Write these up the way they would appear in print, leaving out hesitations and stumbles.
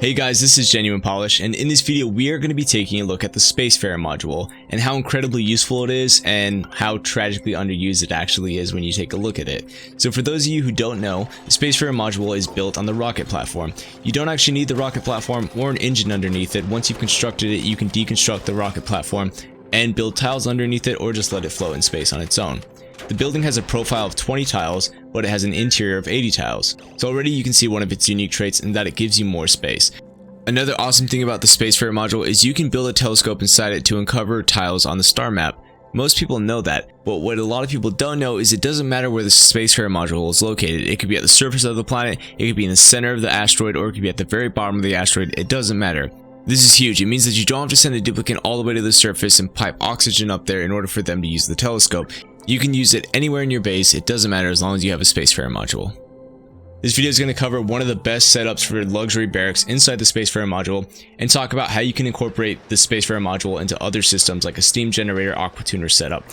Hey guys, this is Genuine Polish, and in this video we are going to be taking a look at the Spacefarer module and how incredibly useful it is and how tragically underused it actually is when you take a look at it. So for those of you who don't know, the Spacefarer module is built on the rocket platform. You don't actually need the rocket platform or an engine underneath it. Once you've constructed it, you can deconstruct the rocket platform and build tiles underneath it or just let it float in space on its own. The building has a profile of 20 tiles, but it has an interior of 80 tiles. So already you can see one of its unique traits in that it gives you more space. Another awesome thing about the Spacefarer module is you can build a telescope inside it to uncover tiles on the star map. Most people know that, but what a lot of people don't know is it doesn't matter where the Spacefarer module is located. It could be at the surface of the planet, it could be in the center of the asteroid, or it could be at the very bottom of the asteroid. It doesn't matter. This is huge. It means that you don't have to send a duplicate all the way to the surface and pipe oxygen up there in order for them to use the telescope. You can use it anywhere in your base. It doesn't matter as long as you have a Spacefarer module. This video is going to cover one of the best setups for luxury barracks inside the Spacefarer module and talk about how you can incorporate the Spacefarer module into other systems like a steam generator aqua tuner setup.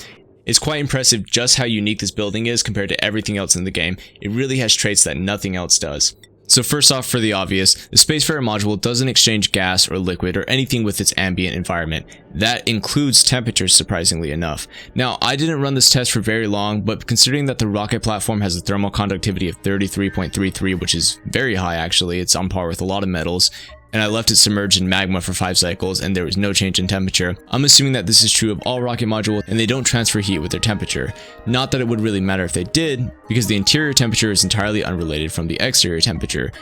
It's quite impressive just how unique this building is compared to everything else in the game. It really has traits that nothing else does. So first off, for the obvious, the Spacefarer module doesn't exchange gas or liquid or anything with its ambient environment. That includes temperature, surprisingly enough. Now, I didn't run this test for very long, but considering that the rocket platform has a thermal conductivity of 33.33, which is very high actually, it's on par with a lot of metals, and I left it submerged in magma for 5 cycles and there was no change in temperature, I'm assuming that this is true of all rocket modules and they don't transfer heat with their temperature. Not that it would really matter if they did, because the interior temperature is entirely unrelated from the exterior temperature.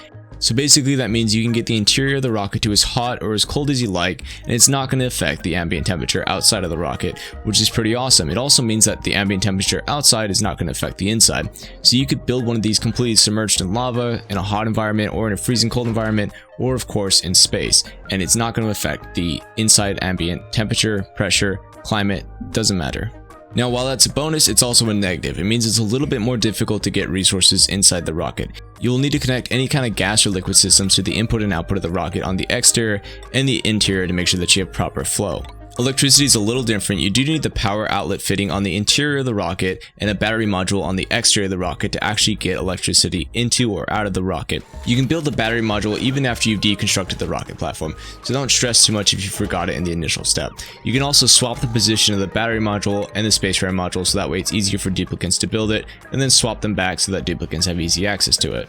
So basically that means you can get the interior of the rocket to as hot or as cold as you like, and it's not going to affect the ambient temperature outside of the rocket, which is pretty awesome. It also means that the ambient temperature outside is not going to affect the inside. So you could build one of these completely submerged in lava, in a hot environment, or in a freezing cold environment, or of course in space, and it's not going to affect the inside ambient temperature, pressure, climate, doesn't matter. Now, while that's a bonus, it's also a negative. It means it's a little bit more difficult to get resources inside the rocket. You will need to connect any kind of gas or liquid systems to the input and output of the rocket on the exterior and the interior to make sure that you have proper flow. Electricity is a little different. You do need the power outlet fitting on the interior of the rocket and a battery module on the exterior of the rocket to actually get electricity into or out of the rocket. You can build the battery module even after you've deconstructed the rocket platform, so don't stress too much if you forgot it in the initial step. You can also swap the position of the battery module and the Spacefarer module so that way it's easier for duplicates to build it, and then swap them back so that duplicates have easy access to it.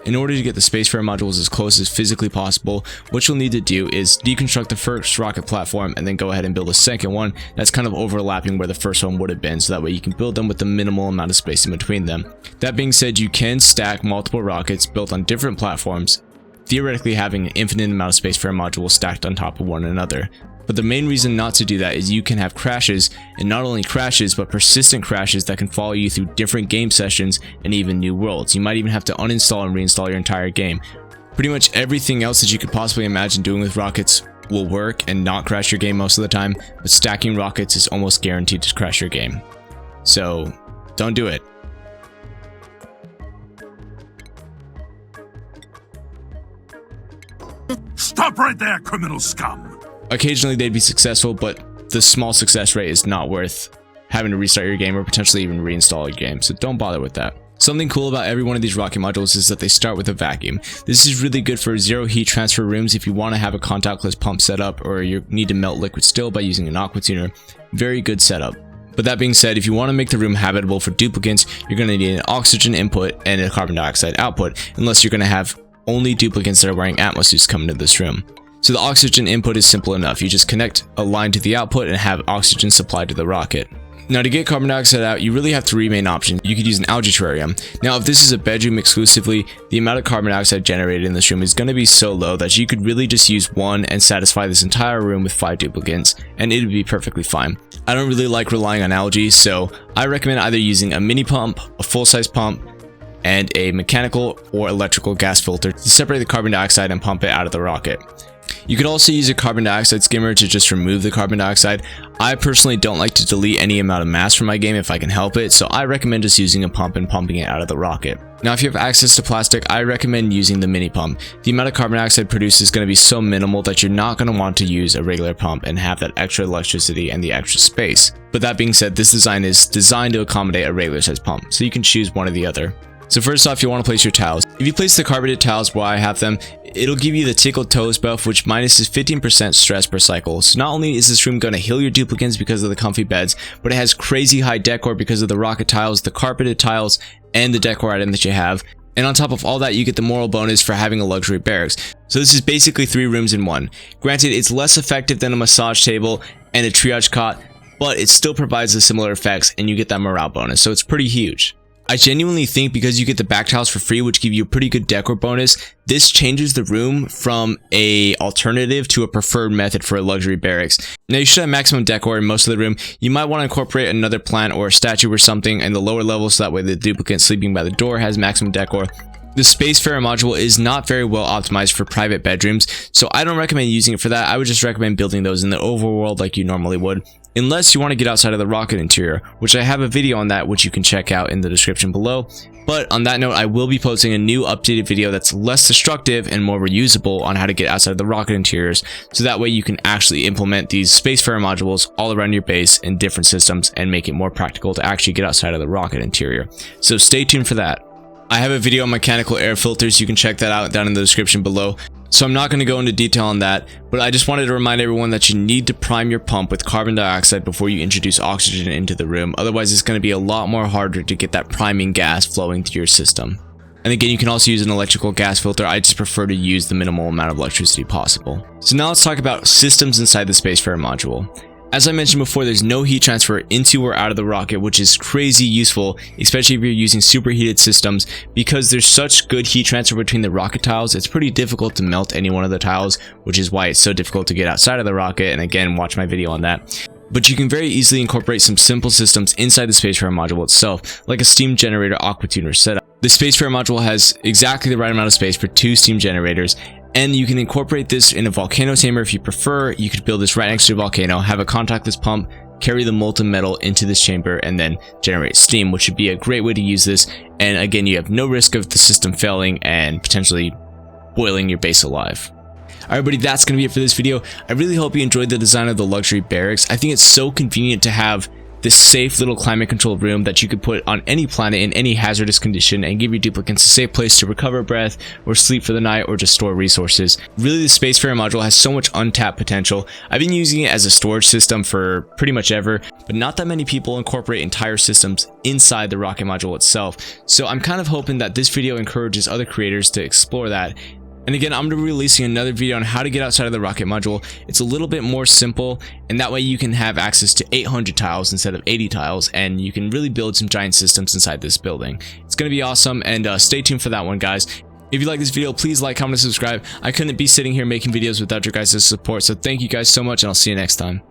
In order to get the Spacefarer modules as close as physically possible, what you'll need to do is deconstruct the first rocket platform and then go ahead and build a second one that's kind of overlapping where the first one would have been, so that way you can build them with the minimal amount of space in between them. That being said, you can stack multiple rockets built on different platforms, theoretically having an infinite amount of Spacefarer modules stacked on top of one another. But the main reason not to do that is you can have crashes, and not only crashes, but persistent crashes that can follow you through different game sessions and even new worlds. You might even have to uninstall and reinstall your entire game. Pretty much everything else that you could possibly imagine doing with rockets will work and not crash your game most of the time, but stacking rockets is almost guaranteed to crash your game. So, don't do it. Stop right there, criminal scum! Occasionally they'd be successful, but the small success rate is not worth having to restart your game or potentially even reinstall your game, so don't bother with that. Something cool about every one of these rocket modules is that they start with a vacuum. This is really good for zero heat transfer rooms if you want to have a contactless pump setup or you need to melt liquid still by using an aqua tuner. Very good setup. But that being said, if you want to make the room habitable for duplicates, you're going to need an oxygen input and a carbon dioxide output, unless you're going to have only duplicates that are wearing Atmos suits come into this room. So the oxygen input is simple enough. You just connect a line to the output and have oxygen supplied to the rocket. Now, to get carbon dioxide out, you really have 3 main options. You could use an algae terrarium. Now, if this is a bedroom exclusively, the amount of carbon dioxide generated in this room is going to be so low that you could really just use one and satisfy this entire room with 5 duplicates, and it would be perfectly fine. I don't really like relying on algae, so I recommend either using a mini pump, a full-size pump, and a mechanical or electrical gas filter to separate the carbon dioxide and pump it out of the rocket. You could also use a carbon dioxide skimmer to just remove the carbon dioxide. I personally don't like to delete any amount of mass from my game if I can help it, so I recommend just using a pump and pumping it out of the rocket. Now, if you have access to plastic, I recommend using the mini pump. The amount of carbon dioxide produced is going to be so minimal that you're not going to want to use a regular pump and have that extra electricity and the extra space. But that being said, this design is designed to accommodate a regular size pump, so you can choose one or the other. So first off, you want to place your tiles. If you place the carpeted tiles where I have them, it'll give you the tickled toes buff, which minuses 15% stress per cycle. So not only is this room going to heal your duplicants because of the comfy beds, but it has crazy high decor because of the rocket tiles, the carpeted tiles, and the decor item that you have. And on top of all that, you get the moral bonus for having a luxury barracks. So this is basically 3 rooms in one. Granted, it's less effective than a massage table and a triage cot, but it still provides the similar effects and you get that morale bonus, so it's pretty huge. I genuinely think because you get the back tiles for free, which give you a pretty good decor bonus, this changes the room from a alternative to a preferred method for a luxury barracks. Now you should have maximum decor in most of the room. You might want to incorporate another plant or a statue or something in the lower level so that way the duplicant sleeping by the door has maximum decor. The Spacefarer module is not very well optimized for private bedrooms, so I don't recommend using it for that. I would just recommend building those in the overworld like you normally would, unless you want to get outside of the rocket interior, which I have a video on that which you can check out in the description below. But on that note, I will be posting a new updated video that's less destructive and more reusable on how to get outside of the rocket interiors, so that way you can actually implement these Spacefarer modules all around your base in different systems and make it more practical to actually get outside of the rocket interior. So stay tuned for that. I have a video on mechanical air filters, you can check that out down in the description below. So I'm not going to go into detail on that, but I just wanted to remind everyone that you need to prime your pump with carbon dioxide before you introduce oxygen into the room. Otherwise, it's going to be a lot more harder to get that priming gas flowing through your system. And again, you can also use an electrical gas filter. I just prefer to use the minimal amount of electricity possible. So now let's talk about systems inside the Spacefarer module. As I mentioned before, there's no heat transfer into or out of the rocket, which is crazy useful, especially if you're using superheated systems, because there's such good heat transfer between the rocket tiles. It's pretty difficult to melt any one of the tiles, which is why it's so difficult to get outside of the rocket, and again, watch my video on that. But you can very easily incorporate some simple systems inside the Spacefarer module itself, like a steam generator aqua tuner setup. The Spacefarer module has exactly the right amount of space for 2 steam generators, and you can incorporate this in a volcano tamer if you prefer. You could build this right next to a volcano, have a contactless pump, carry the molten metal into this chamber, and then generate steam, which would be a great way to use this. And again, you have no risk of the system failing and potentially boiling your base alive. Alright buddy, that's going to be it for this video. I really hope you enjoyed the design of the luxury barracks. I think it's so convenient to have this safe little climate controlled room that you could put on any planet in any hazardous condition and give your duplicants a safe place to recover breath or sleep for the night or just store resources. Really, the Spacefarer module has so much untapped potential. I've been using it as a storage system for pretty much ever, but not that many people incorporate entire systems inside the rocket module itself. So I'm kind of hoping that this video encourages other creators to explore that. And again, I'm going to be releasing another video on how to get outside of the rocket module. It's a little bit more simple, and that way you can have access to 800 tiles instead of 80 tiles, and you can really build some giant systems inside this building. It's going to be awesome, and stay tuned for that one, guys. If you like this video, please like, comment, and subscribe. I couldn't be sitting here making videos without your guys' support, so thank you guys so much, and I'll see you next time.